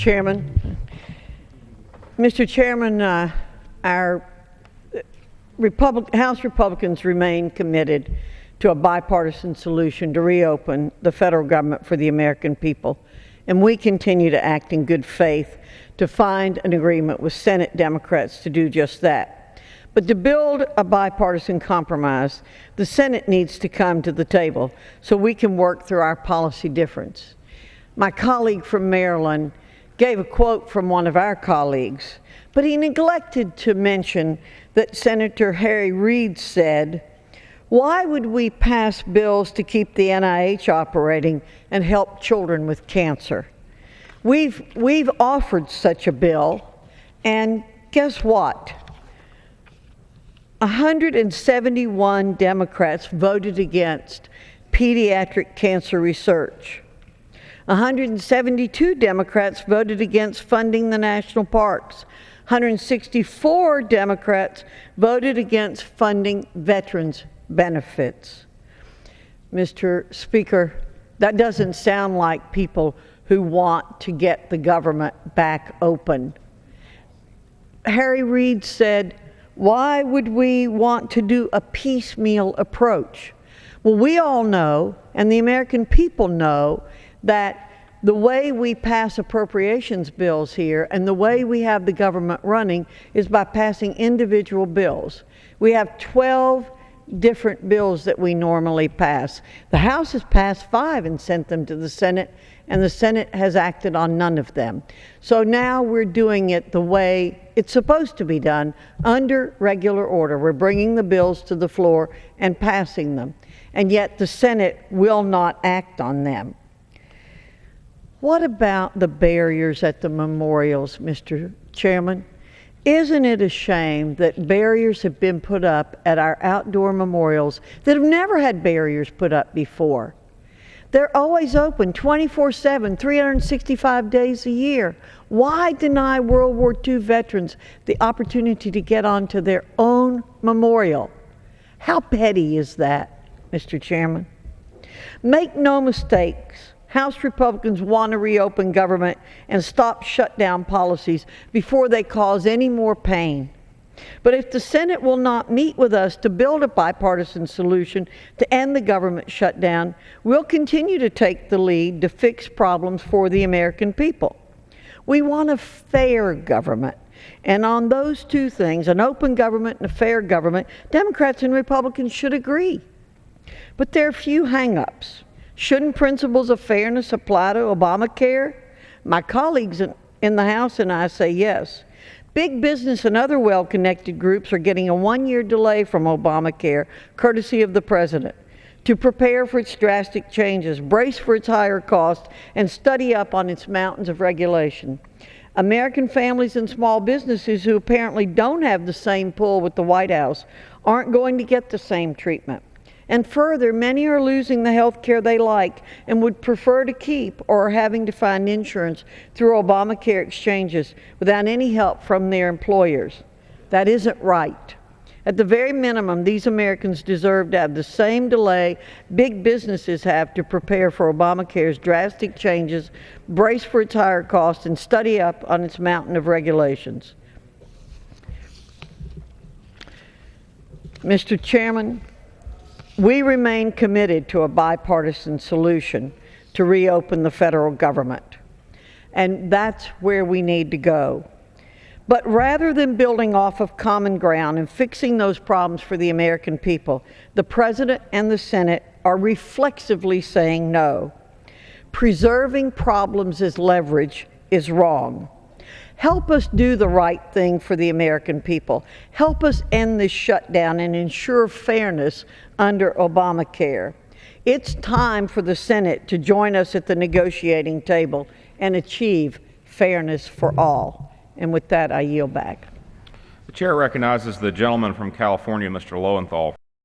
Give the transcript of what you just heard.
Chairman. Mr. Chairman, our House Republicans remain committed to a bipartisan solution to reopen the federal government for the American people, and we continue to act in good faith to find an agreement with Senate Democrats to do just that. But to build a bipartisan compromise, the Senate needs to come to the table so we can work through our policy difference. My colleague from Maryland gave a quote from one of our colleagues, but he neglected to mention that Senator Harry Reid said, "Why would we pass bills to keep the NIH operating and help children with cancer?" We've offered such a bill, and guess what? 171 Democrats voted against pediatric cancer research. 172 Democrats voted against funding the national parks. 164 Democrats voted against funding veterans' benefits. Mr. Speaker, that doesn't sound like people who want to get the government back open. Harry Reid said, "Why would we want to do a piecemeal approach?" Well, we all know, and the American people know, that the way we pass appropriations bills here and the way we have the government running is by passing individual bills. We have 12 different bills that we normally pass. The House has passed 5 and sent them to the Senate, and the Senate has acted on none of them. So now we're doing it the way it's supposed to be done, under regular order. We're bringing the bills to the floor and passing them, and yet the Senate will not act on them. What about the barriers at the memorials, Mr. Chairman? Isn't it a shame that barriers have been put up at our outdoor memorials that have never had barriers put up before? They're always open 24/7, 365 days a year. Why deny World War II veterans the opportunity to get onto their own memorial? How petty is that, Mr. Chairman? Make no mistakes. House Republicans want to reopen government and stop shutdown policies before they cause any more pain. But if the Senate will not meet with us to build a bipartisan solution to end the government shutdown, we'll continue to take the lead to fix problems for the American people. We want a fair government. And on those two things, an open government and a fair government, Democrats and Republicans should agree. But there are few hang-ups. Shouldn't principles of fairness apply to Obamacare? My colleagues in the House and I say yes. Big business and other well-connected groups are getting a 1-year delay from Obamacare, courtesy of the President, to prepare for its drastic changes, brace for its higher cost, and study up on its mountains of regulation. American families and small businesses who apparently don't have the same pull with the White House aren't going to get the same treatment. And further, many are losing the health care they like and would prefer to keep, or are having to find insurance through Obamacare exchanges without any help from their employers. That isn't right. At the very minimum, these Americans deserve to have the same delay big businesses have to prepare for Obamacare's drastic changes, brace for its higher cost, and study up on its mountain of regulations. Mr. Chairman, we remain committed to a bipartisan solution to reopen the federal government, and that's where we need to go. But rather than building off of common ground and fixing those problems for the American people, the President and the Senate are reflexively saying no. Preserving problems as leverage is wrong. Help us do the right thing for the American people. Help us end this shutdown and ensure fairness under Obamacare. It's time for the Senate to join us at the negotiating table and achieve fairness for all. And with that, I yield back. The chair recognizes the gentleman from California, Mr. Lowenthal.